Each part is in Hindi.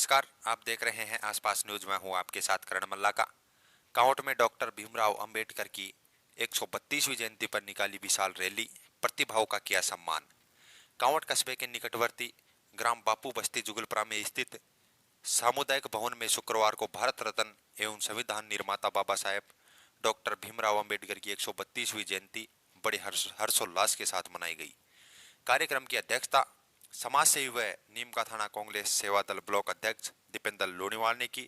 नमस्कार, आप देख रहे हैं आसपास न्यूज। में हूं आपके साथ करण मल्ला का। कांवट में डॉक्टर भीमराव अंबेडकर की 132वीं जयंती पर निकाली विशाल रैली, प्रतिभाओं का किया सम्मान। कांवट कस्बे के निकटवर्ती ग्राम बापू बस्ती जुगलपुरा में स्थित सामुदायिक भवन में शुक्रवार को भारत रत्न एवं संविधान निर्माता बाबा साहेब डॉक्टर भीमराव अंबेडकर की 132वीं जयंती बड़े हर्षोल्लास के साथ मनाई गई। कार्यक्रम की अध्यक्षता समाज सेवी व नीमका थाना कांग्रेस सेवा दल ब्लॉक अध्यक्ष दीपेंद्र लोनीवाल ने की।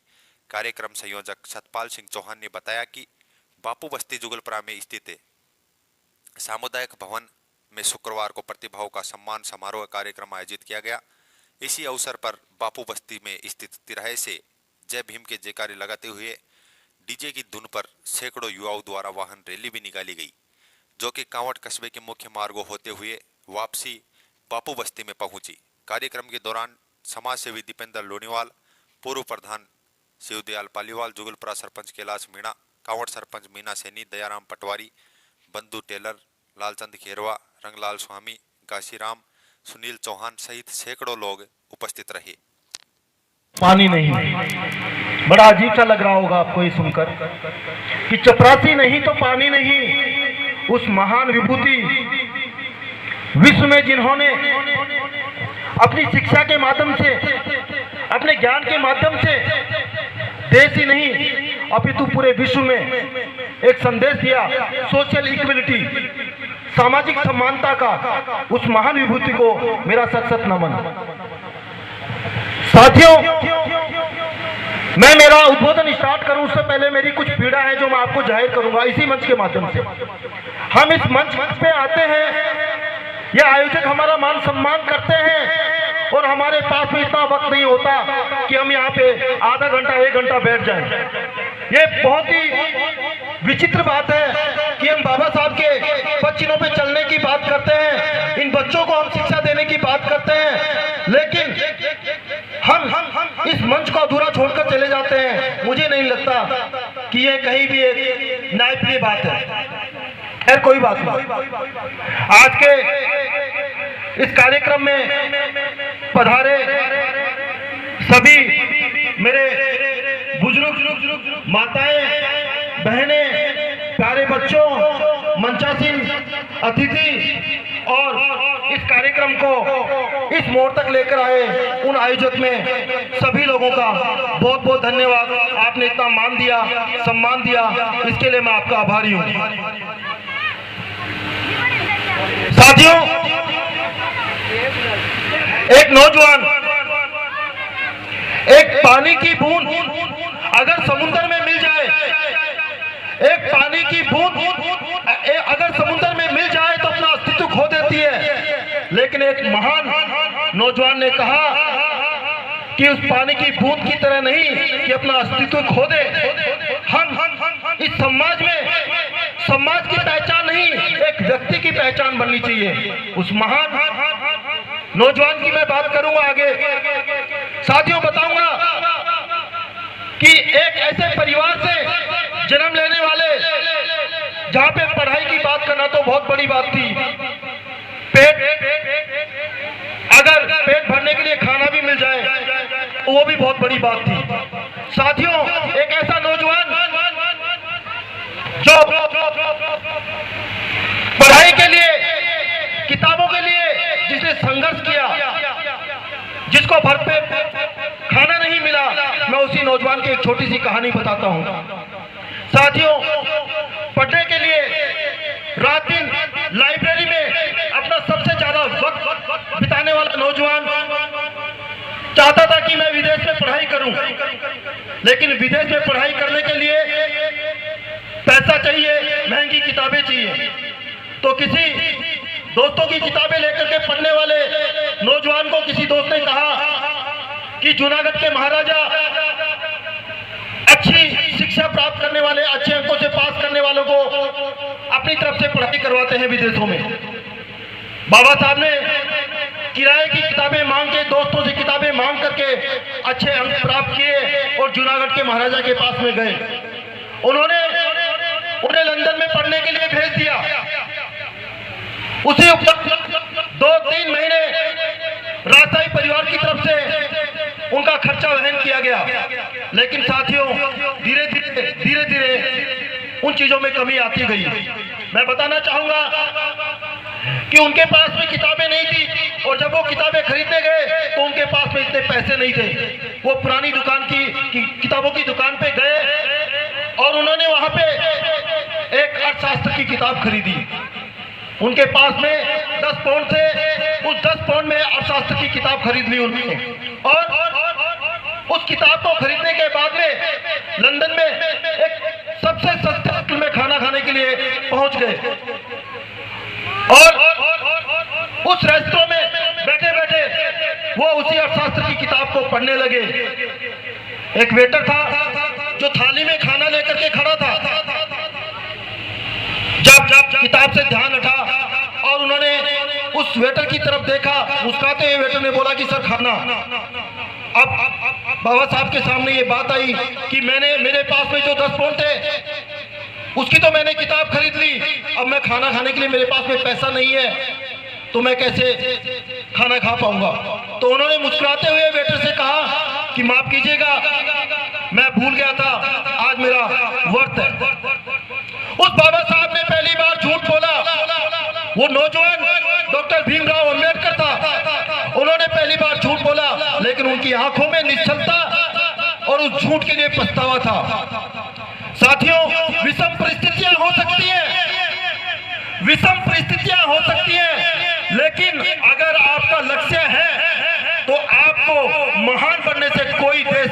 कार्यक्रम संयोजक सतपाल सिंह चौहान ने बताया कि बापू बस्ती जुगलपुरा में स्थित सामुदायिक भवन में शुक्रवार को प्रतिभाओं का सम्मान समारोह कार्यक्रम आयोजित किया गया। इसी अवसर पर बापू बस्ती में स्थित तिराहे से जय भीम के जयकारे लगाते हुए डीजे की धुन पर सैकड़ों युवाओं द्वारा वाहन रैली भी निकाली गई, जो कि कांवट कस्बे के मुख्य मार्गों होते हुए वापसी बापू बस्ती में पहुंची। कार्यक्रम के दौरान समाज सेवी दीपेंद्र लोनीवाल, पूर्व प्रधान शिवदयाल पालीवाल, जुगलपुरा सरपंच कैलाश मीणा, कांवट सरपंच मीना सैनी, दयाराम पटवारी, बंधु टेलर, लालचंद खेरवा, रंगलाल स्वामी, काशीराम, सुनील चौहान सहित सैकड़ों लोग उपस्थित रहे। पानी नहीं, बड़ा अजीब सा लग रहा होगा आपको ये सुनकर कि चपरासी नहीं तो पानी नहीं। उस महान विभूति विश्व में जिन्होंने अपनी शिक्षा के माध्यम से, अपने ज्ञान के माध्यम से देश ही नहीं अपितु पूरे विश्व में एक संदेश दिया, सोशल इक्वलिटी, सामाजिक समानता का, उस महान विभूति को मेरा सत सत नमन। साथियों, मैं मेरा उद्बोधन स्टार्ट करूं उससे पहले मेरी कुछ पीड़ा है जो मैं आपको जाहिर करूंगा इसी मंच के माध्यम से। हम इस मंच पे आते हैं, ये आयोजक हमारा मान सम्मान करते हैं और हमारे पास में इतना वक्त नहीं होता कि हम यहाँ पे आधा घंटा 1 घंटा बैठ जाएं। ये बहुत ही विचित्र बात है कि हम बाबा साहब के बच्चों पे चलने की बात करते हैं, इन बच्चों को हम शिक्षा देने की बात करते हैं, लेकिन हम इस मंच को अधूरा छोड़कर चले जाते हैं। मुझे नहीं लगता कि ये कहीं भी एक न्यायप्रिय बात है। खैर कोई बात नहीं। आज के इस कार्यक्रम में पधारे सभी मेरे बुजुर्ग, माताएं, बहनें, प्यारे बच्चों, मंचासीन अतिथि और इस कार्यक्रम को इस मोड़ तक लेकर आए उन आयोजक में सभी लोगों का बहुत बहुत धन्यवाद। आपने इतना मान दिया, सम्मान दिया, इसके लिए मैं आपका आभारी हूँ। साथियों, एक नौजवान, एक पानी की बूंद अगर समुद्र में मिल जाए, एक पानी की बूंद अगर समुद्र में मिल जाए तो अपना अस्तित्व खो देती है, लेकिन एक महान नौजवान ने कहा कि उस पानी की बूंद की तरह नहीं कि अपना अस्तित्व खो दे। हम इस समाज में समाज की पहचान नहीं, एक व्यक्ति की पहचान बननी चाहिए। उस महान नौजवान की मैं बात करूंगा आगे। साथियों, बताऊंगा कि एक ऐसे परिवार से जन्म लेने वाले, जहां पे पढ़ाई की बात करना तो बहुत बड़ी बात थी, अगर पेट भरने के लिए खाना भी मिल जाए वो भी बहुत बड़ी बात थी। साथियों, एक ऐसा नौजवान जो पढ़ाई के लिए, किताबों के लिए जिसने संघर्ष किया, जिसको भरपेट खाना नहीं मिला, मैं उसी नौजवान की एक छोटी सी कहानी बताता हूं। साथियों, पढ़ने के लिए रात दिन लाइब्रेरी में अपना सबसे ज्यादा वक्त बिताने वाला नौजवान चाहता था कि मैं विदेश में पढ़ाई करूं, लेकिन विदेश में पढ़ाई करने के लिए पैसा चाहिए, महंगी किताबें चाहिए। तो किसी दोस्तों की किताबें लेकर के पढ़ने वाले नौजवान को किसी दोस्त ने कहा कि जूनागढ़ के महाराजा अच्छी शिक्षा प्राप्त करने वाले, अच्छे अंकों से पास करने वालों को अपनी तरफ से पढ़ाई करवाते हैं विदेशों में। बाबा साहब ने किराए की किताबें मांग के, दोस्तों से किताबें मांग करके अच्छे अंक प्राप्त किए और जूनागढ़ के महाराजा के पास में गए। उन्होंने उन्हें लंदन में पढ़ने के लिए भेज दिया। उसी उपलब्ध 2-3 महीने राजशाही परिवार की तरफ से उनका खर्चा वहन किया गया, लेकिन साथियों धीरे धीरे उन चीजों में कमी आती गई। मैं बताना चाहूंगा कि उनके पास में किताबें नहीं थी, और जब वो किताबें खरीदने गए तो उनके पास में इतने पैसे नहीं थे। वो पुरानी दुकान की किताबों की दुकान पे गए और उन्होंने वहां पे एक अर्थशास्त्र की किताब खरीदी। उनके पास में 10 पाउंड थे, उस 10 पाउंड में अर्थशास्त्र की किताब खरीद ली उन्होंने, और उस किताब को खरीदने के बाद में लंदन में एक सबसे सस्ते होटल में खाना खाने के लिए पहुंच गए, और उस रेस्टोरेंट में बैठे बैठे वो उसी अर्थशास्त्र की किताब को पढ़ने लगे। एक वेटर था जो थाली में खाना लेकर के खड़ा था। जब किताब से ध्यान हटा और उन्होंने उस वेटर की तरफ देखा, मुस्कुराते हुए वेटर ने बोला कि सर खाना। अब बाबा साहब के सामने ये बात आई कि मेरे पास में जो 10 पाउंड थे उसकी तो मैंने किताब खरीद ली, अब मैं खाना खाने के लिए मेरे पास में पैसा नहीं है, तो मैं कैसे खाना खा पाऊंगा। तो उन्होंने मुस्कुराते हुए वेटर से कहा कि माफ कीजिएगा, मैं भूल गया था, आज मेरा व्रत है। उस बाबा साहब ने पहली बार झूठ बोला। वो नौजवान डॉक्टर भीमराव अंबेडकर था, उन्होंने पहली बार झूठ बोला, लेकिन उनकी आंखों में निश्चलता और उस झूठ के लिए पछतावा था। साथियों, विषम परिस्थितियां हो सकती हैं, विषम परिस्थितियां हो सकती हैं, लेकिन अगर आपका लक्ष्य है तो आपको महान बनने से कोई देश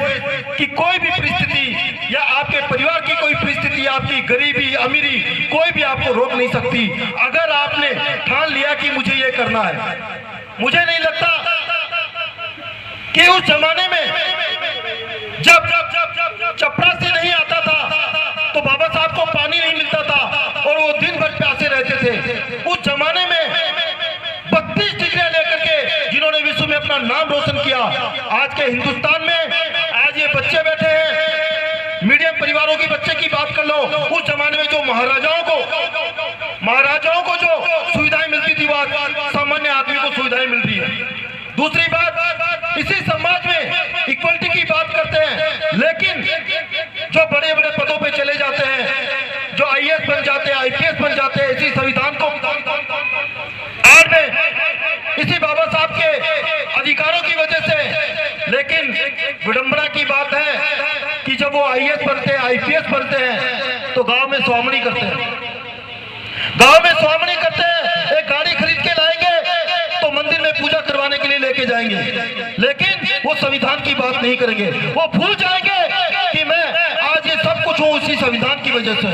की कोई भी परिस्थिति या आपके परिवार की कोई परिस्थिति, आपकी गरीबी अमीरी, कोई भी आपको रोक नहीं सकती। अगर आपने ठान लिया कि मुझे ये करना है। मुझे नहीं लगता कि उस जमाने में जब चपरासी नहीं आता था तो बाबा साहब को पानी नहीं मिलता था और वो दिन भर प्यासे रहते थे। उस जमाने में 32 डिग्रियां लेकर के जिन्होंने विश्व में अपना नाम रोशन किया, आज के हिंदुस्तान में आज ये बच्चे बैठे हैं, मीडियम परिवारों की बच्चे की बात कर लो। उस जमाने में जो महाराजाओं को जो सुविधाएं मिलती थी, वो सामान्य आदमी को सुविधाएं मिल रही है। दूसरी बात, इसी समाज में इक्वलिटी की बात करते हैं, लेकिन जो बड़े बड़े पदों पे चले जाते हैं, जो आईएएस बन जाते हैं, आईपीएस बन जाते हैं, इसी संविधान को आड़ में, इसी बाबा साहब के अधिकारों की वजह से। लेकिन विडंबना की बात है कि जब वो आईएएस बनते हैं, आईपीएस बनते हैं, तो गांव में स्वामणी करते हैं, गांव में स्वामणी करते हैं। एक गाड़ी खरीद के लाएंगे तो मंदिर में पूजा करवाने के लिए लेके जाएंगे, लेकिन वो संविधान की बात नहीं करेंगे। वो भूल जाएंगे कि मैं आज ये सब कुछ हूं उसी संविधान की वजह से।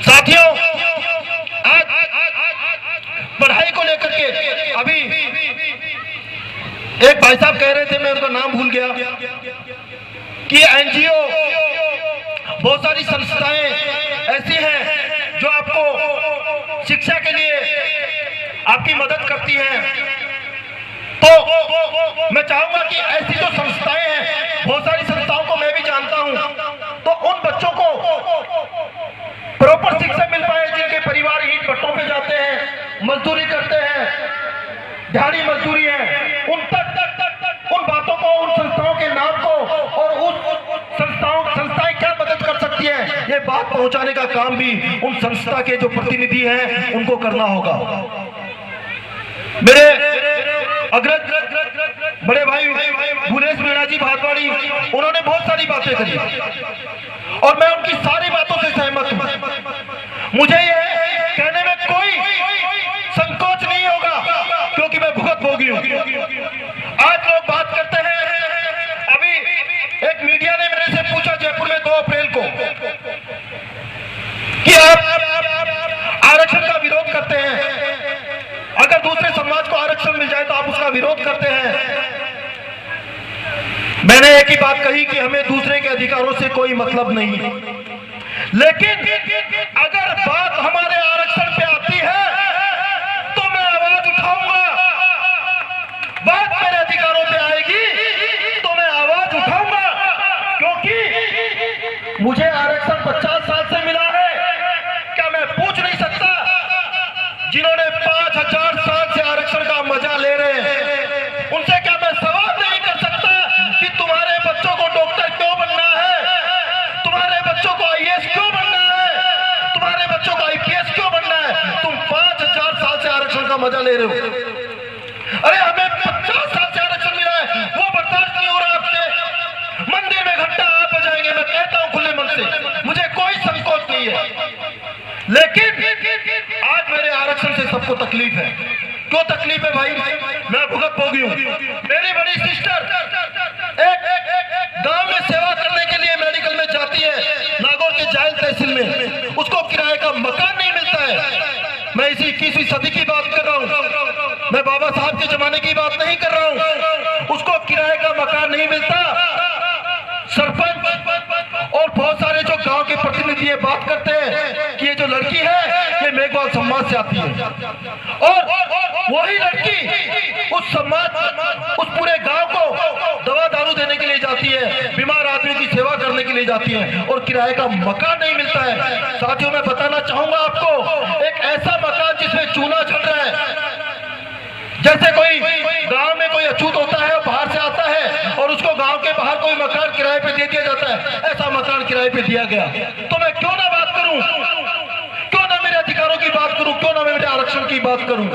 साथियों, आज पढ़ाई को लेकर के अभी एक भाई साहब कह रहे थे, मैं उनका नाम भूल गया, कि एनजीओ, बहुत सारी संस्थाएं ऐसी हैं जो आपको शिक्षा के लिए आपकी मदद करती हैं। तो मैं चाहूंगा कि ऐसी जो संस्थाएं हैं, बहुत सारी संस्थाओं को मैं भी जानता हूं, तो उन बच्चों को प्रॉपर शिक्षा मिल पाए जिनके परिवार ईंट भट्टों पे जाते हैं, मजदूरी करते हैं, दिहाड़ी मजदूरी है, उन उन बातों को, उन संस्थाओं के नाम को और उस संस्थाएं क्या मदद कर सकती है, ये बात पहुंचाने का काम भी उन संस्था के जो प्रतिनिधि हैं उनको करना होगा। मेरे अग्रज बड़े भाई भुवनेश मीणा जी भातवाड़ी, उन्होंने बहुत सारी बातें करी और मैं उनकी सारी बातों से सहमत हूं। मुझे ये कहने में कोई संकोच नहीं होगा क्योंकि मैं भुगत भोगी हूं। आज लोग बात करते हैं, अभी एक मीडिया ने मेरे से पूछा जयपुर में 2 अप्रैल को कि आप आरक्षण का विरोध करते हैं, अगर दूसरे समाज को आरक्षण मिल जाए तो आप उसका विरोध करते हैं। मैंने एक ही बात कही कि हमें दूसरे के अधिकारों से कोई मतलब नहीं, लेकिन अगर बात हमारे आरक्षण पे आती है तो मैं आवाज उठाऊंगा। बात मेरे अधिकारों पे आएगी तो मैं आवाज उठाऊंगा, क्योंकि मुझे आरक्षण 50 साल से मिला है। क्या मैं पूछ नहीं सकता जिन्होंने 5000 साल से आरक्षण का मजा ले रहे हैं, उनसे क्या मैं सवाल नहीं कर सकता कि तुम्हारे मजा ले रहे हो। अरे हमें 50 साल से आरक्षण मिला है, वो बर्दाश्त नहीं हो रहा आपसे। मंदिर में घंटा आप बजाएंगे, मैं कहता हूं खुले मन से, मुझे कोई संकोच नहीं है, लेकिन आज मेरे आरक्षण से सबको तकलीफ है। क्यों तकलीफ है भाई? मैं भुगत भोगी हूं। मेरी बड़ी सिस्टर एक गांव में सेवा करने के लिए मेडिकल में जाती है, नागौर के जायल तहसील में, उसको किराए का मकान नहीं मिलता है। मैं इसी 21वीं सदी की बात कर रहा हूं, मैं बाबा साहब के जमाने की बात नहीं कर रहा हूं। उसको किराए का मकान नहीं मिलता। सरपंच और बहुत सारे जो गांव के प्रतिनिधि ये बात करते हैं कि ये जो लड़की है ये मेघवाल समाज से आती है, और वही लड़की उस समाज, उस पूरे गांव को दवा दारू देने के लिए जाती है, बीमार आदमी की सेवा करने के लिए जाती है, और किराए का मकान नहीं मिलता है। साथियों, मैं बताना चाहूंगा आपको, एक ऐसा मकान जिसमें चूना चल रहा है, जैसे कोई गांव में कोई अछूत होता है, बाहर से आता है और उसको गांव के बाहर कोई मकान किराए पे दे दिया जाता है, ऐसा मकान किराए पे दिया गया। तो मैं क्यों ना बात करूं, क्यों ना मेरे अधिकारों की बात करूं, क्यों ना मैं मेरे आरक्षण की बात करूं।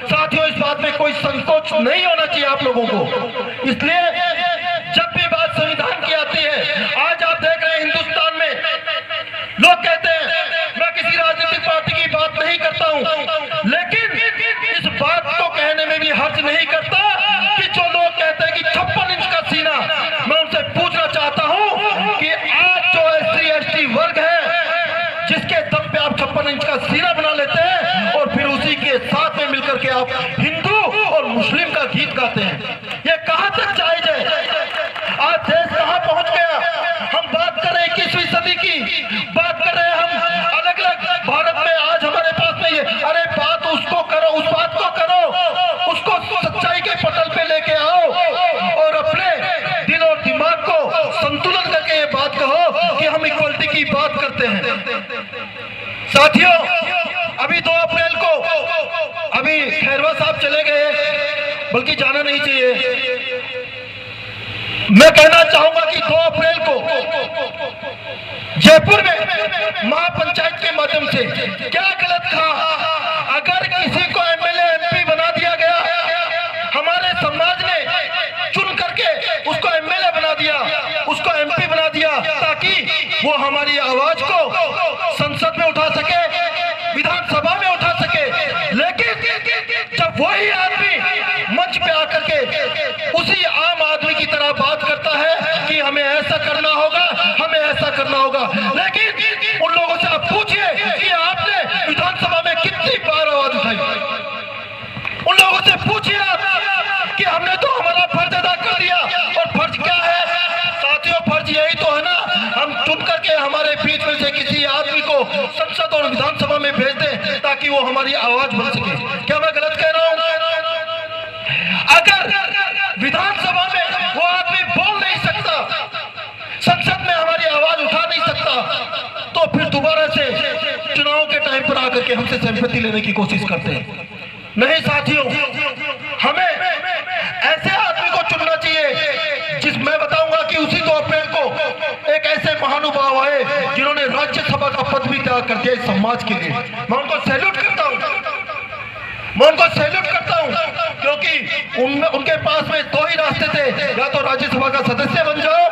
साथियों, इस बात में कोई संकोच नहीं होना चाहिए आप लोगों को। इसलिए जब भी बात संविधान की आती है, आज आप देख रहे हैं हिंदुस्तान में लोग कहते हैं, मैं किसी राजनीतिक पार्टी की बात नहीं करता हूं, लेकिन इस बात को कहने में भी हर्ज नहीं करता कि जो लोग कहते हैं कि 56 इंच का सीना, मैं उनसे पूछना चाहता हूं कि आज जो SC ST वर्ग है, जिसके दम पे आप 56 इंच का सीना बना लेते हैं और फिर उसी के साथ में मिलकर के आप हिंदू और मुस्लिम का गीत गाते हैं, ये कहां तक जायज है? आज देश कहां पहुंच गया? हम बात कर रहे हैं 21वीं सदी की, बात कर रहे हैं हम अलग अलग भारत में, आज हमारे पास नहीं है। अरे बात उसको करो, उस बात को करो, उसको सच्चाई के पटल पे लेके आओ और अपने दिल और दिमाग को संतुलन करके ये बात कहो कि हम इक्वलिटी की बात करते हैं। साथियों, अभी 2 अप्रैल को, अभी खैरवा साहब चले गए, बल्कि जाना नहीं चाहिए। मैं कहना चाहूंगा कि 2 अप्रैल को जयपुर में महापंचायत के माध्यम से क्या गलत कहा? अगर किसी को MLA MP बना दिया गया, हमारे समाज ने चुन करके उसको MLA बना दिया, उसको MP बना दिया, ताकि वो हमारी आवाज को संसद में उठा सके, विधानसभा में उठा सके। लेकिन जब वही आदमी मंच पे आकर के उसी आम आदमी की तरह बात करता है कि हमें ऐसा करना होगा, हमें ऐसा करना होगा, लेकिन उन लोगों से आप पूछिए कि आपने विधानसभा में कितनी बार आवाज उठाई? उन लोगों से पूछिए आप कि हमने तो हमारा फर्ज अदा कर दिया। और फर्ज क्या है साथियों? फर्ज यही तो है ना, हम चुन करके हमारे बीच में से किसी आदमी को संसद और विधानसभा में भेज दें ताकि वो हमारी आवाज बन सके। क्या मैं गलत कह रहा हूं? अगर विधानसभा में वो आदमी बोल नहीं सकता, संसद में हमारी आवाज उठा नहीं सकता, तो फिर दोबारा से चुनाव के टाइम पर आकर के हमसे सहमति लेने की कोशिश करते हैं। नहीं साथियों, हमें ऐसे आदमी को चुनना चाहिए जिस, मैं बताऊंगा कि उसी 2 अप्रैल को एक ऐसे महानुभाव आए जिन्होंने राज्यसभा का पद भी त्याग कर दिया इस समाज के लिए। मैं उनको सैल्यूट करता हूं, मैं उनको सैल्यूट करता हूं, क्योंकि उनके पास में 2 ही रास्ते थे, या तो राज्यसभा का सदस्य बन जाओ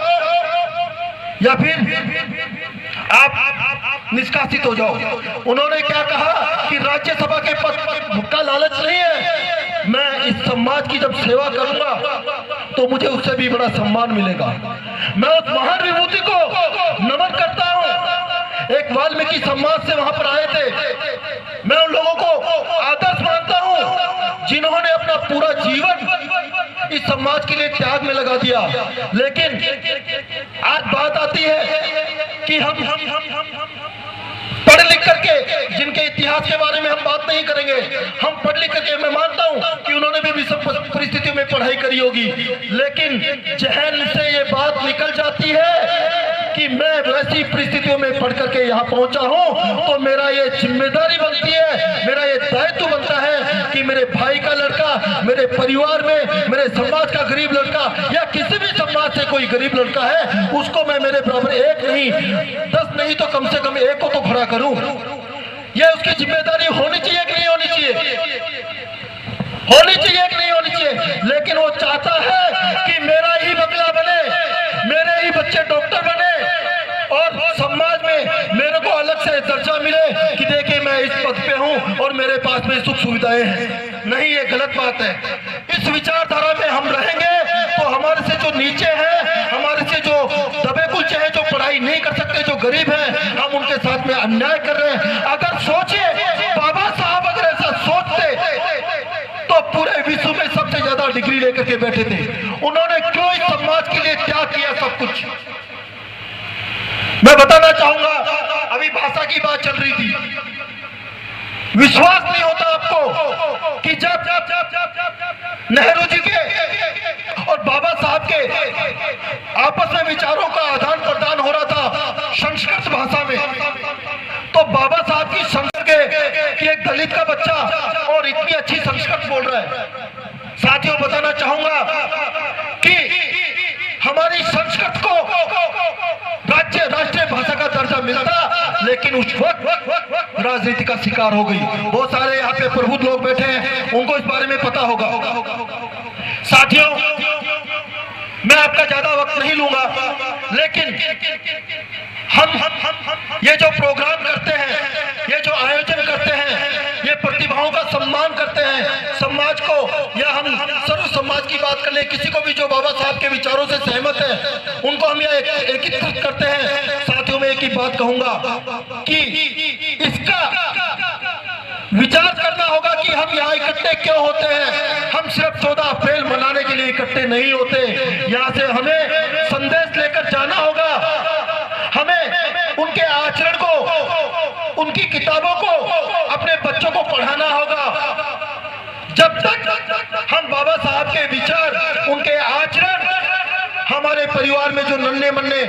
या फिर आप निष्कासित हो जाओ। उन्होंने क्या कहा कि राज्यसभा के पद का लालच नहीं है, मैं इस समाज की जब सेवा करूंगा तो मुझे उससे भी बड़ा सम्मान मिलेगा। मैं उस महान विभूति को नमन करता हूं, एक वाल्मीकि समाज से वहां पर आए थे। मैं उन लोगों को आदर्श मानता हूं जिन्होंने अपना पूरा जीवन इस समाज के लिए त्याग में लगा दिया। लेकिन आज बात आती है कि हम पढ़ लिख करके, जिनके इतिहास के बारे में हम बात नहीं करेंगे, हम पढ़ लिख करके, मैं मानता हूं कि उन्होंने भी सब परिस्थितियों में पढ़ाई करी होगी, लेकिन जहन से ये बात निकल जाती है कि मैं वैसी परिस्थितियों में पढ़ करके यहाँ पहुंचा हूं, तो मेरा ये जिम्मेदारी बनती है, मेरा ये दायित्व बनता है कि मेरे भाई का लड़का, मेरे परिवार में, मेरे समाज का गरीब लड़का या किसी भी समाज से कोई गरीब लड़का है, उसको मैं मेरे बराबर 1 नहीं 10 नहीं तो कम से कम 1 को तो खड़ा करूं। यह उसकी जिम्मेदारी होनी चाहिए कि नहीं होनी चाहिए? होनी चाहिए कि नहीं होनी चाहिए, लेकिन वो चाहता है कि मेरा ही बंगला बने, मेरे ही बच्चे डॉक्टर बने और समाज में मेरे को अलग से दर्जा मिले कि देखिए मैं इस पद पे हूँ और मेरे पास में सुख सुविधाएं हैं। नहीं, ये गलत बात है। इस विचारधारा में हम रहेंगे तो हमारे से जो नीचे हैं, हमारे से जो दबे कुचले हैं, जो पढ़ाई नहीं कर सकते, जो गरीब हैं, हम उनके साथ में अन्याय कर रहे हैं। अगर सोचिए, बाबा साहब अगर ऐसा सोचते तो पूरे विश्व में सबसे ज्यादा डिग्री लेकर के बैठे थे। उन्होंने क्यों इस समाज के लिए त्याग किया सब कुछ। मैं बताना चाहूंगा, अभी भाषा की बात चल रही थी। विश्वास नहीं होता आपको कि जब नेहरू जी के और बाबा साहब के आपस में विचारों का आदान प्रदान हो रहा था संस्कृत भाषा में, तो बाबा साहब की संस्कृत कि एक दलित का बच्चा और इतनी अच्छी संस्कृत बोल रहा है। साथियों, बताना चाहूंगा कि हमारी संस्कृत को राष्ट्रीय भाषा का दर्जा मिलता, लेकिन उस वक्त राजनीति का शिकार हो गई। बहुत सारे यहाँ पे प्रबुद्ध लोग बैठे हैं, उनको इस बारे में पता होगा। साथियों, मैं आपका ज्यादा वक्त नहीं लूंगा, लेकिन हम ये जो प्रोग्राम करते हैं, ये जो आयोजन करते हैं, ये प्रतिभाओं का सम्मान करते हैं समाज को, या हम सर्व समाज की बात कर ले, किसी को भी जो बाबा साहब के विचारों से सहमत है उनको हम यहाँ एकीकृत करते हैं। साथियों, में एक ही बात कहूंगा कि इसका विचार करना होगा कि हम यहाँ इकट्ठे क्यों होते हैं। हम सिर्फ 14 अप्रैल मनाने के लिए इकट्ठे नहीं होते। यहाँ से हमें संदेश लेकर जाना होगा, हमें उनके आचरण को, उनकी किताबों को अपने बच्चों को पढ़ाना होगा। जब तक हम बाबा साहब के विचार, उनके आचरण, हमारे परिवार में जो नन्हे मन्ने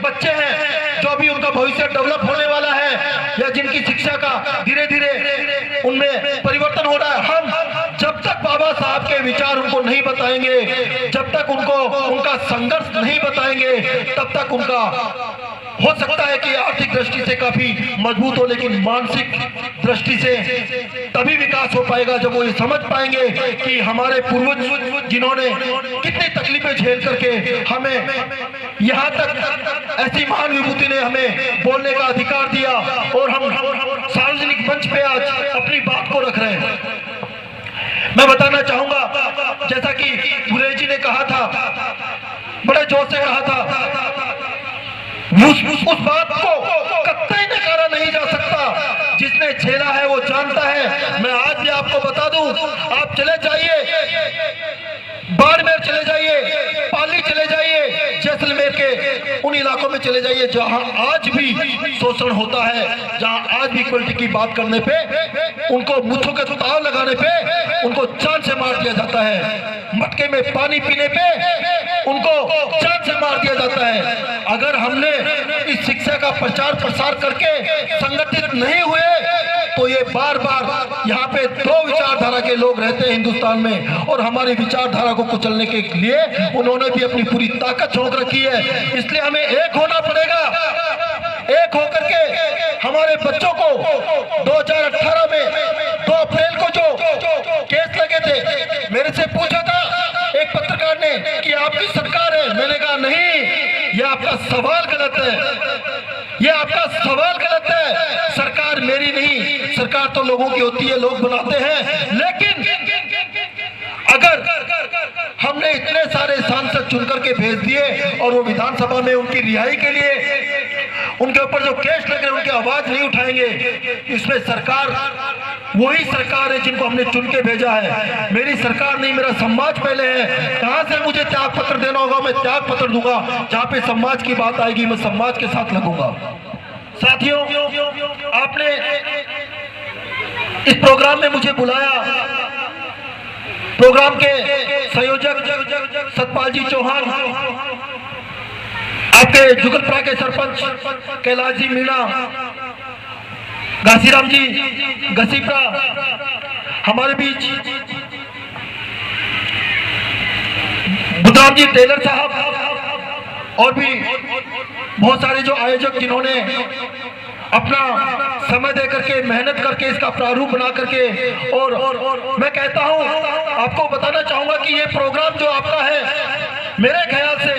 बच्चे हैं, जो भी उनका भविष्य डेवलप होने वाला है, या जिनकी शिक्षा का धीरे धीरे उनमें परिवर्तन हो रहा है, हम जब तक बाबा साहब के विचार उनको नहीं बताएंगे, जब तक उनको उनका संघर्ष नहीं बताएंगे, तब तक उनका हो सकता है कि आर्थिक दृष्टि से काफी मजबूत हो, लेकिन मानसिक दृष्टि से तभी विकास हो पाएगा जब वो ये समझ पाएंगे कि हमारे पूर्वज जिन्होंने कितनी तकलीफें झेल करके हमें यहाँ तक, ऐसी महान विभूति ने हमें बोलने का अधिकार दिया और हम सार्वजनिक मंच पे आज अपनी बात को रख रहे हैं। मैं बताना चाहूंगा, जैसा कि गुरेज जी ने कहा था, बड़े जोर से कहा था, उस बात को कतई नकारा नहीं जा सकता। जिसने झेला है वो जानता है। मैं आज भी आपको बता दूं, आप चले जाइए, बाड़मेर चले जाइए, पाली चले जाइए, जैसलमेर के उन इलाकों में चले जाइए जहां आज भी शोषण होता है, जहां आज भी इक्वलिटी की बात करने पे, उनको मुट्ठों के ताव लगाने पे उनको जान से मार दिया जाता है। मटके में पानी पीने पे उनको जान से मार दिया जाता है। अगर हमने इस शिक्षा का प्रचार प्रसार करके संगठित नहीं हुए तो ये बार बार यहाँ पे दो विचारधारा के लोग रहते हैं हिंदुस्तान में, और हमारी विचारधारा को कुचलने के लिए उन्होंने भी अपनी पूरी ताकत झोंक रखी है। इसलिए हमें एक होना पड़ेगा। एक होकर के हमारे बच्चों को 2018 में 2 अप्रैल को जो केस लगे थे, मेरे से पूछा था एक पत्रकार ने कि आपकी सरकार है। मैंने कहा नहीं, ये आपका सवाल गलत है, ये आपका सवाल गलत है। सरकार मेरी नहीं, सरकार तो लोगों की होती है, लोग बनाते हैं। लेकिन अगर हमने इतने सारे सांसद चुनकर के भेज दिए और वो विधानसभा में उनकी रिहाई के लिए उनके ऊपर जो केस लग रहे हैं उनकी आवाज नहीं उठाएंगे, इसमें सरकार वही सरकार है जिनको हमने चुन के भेजा है। मेरी सरकार नहीं, मेरा समाज पहले है। कहां से मुझे त्याग पत्र देना होगा, मैं त्याग पत्र दूंगा। जहां पे समाज की बात आएगी मैं समाज के साथ लगूंगा। साथियों, आपने इस प्रोग्राम में मुझे बुलाया। प्रोग्राम के संयोजक सतपाल जी चौहान, आपके जुगलपुरा के सरपंच कैलाश जी मीणा, घासीराम जी घसीपरा, हमारे बीच बुद्धराम जी टेलर साहब, और भी बहुत सारे जो आयोजक जिन्होंने अपना समय दे करके, मेहनत करके इसका प्रारूप बना करके, और मैं कहता हूं, आपको बताना चाहूंगा कि ये प्रोग्राम जो आपका है, मेरे ख्याल से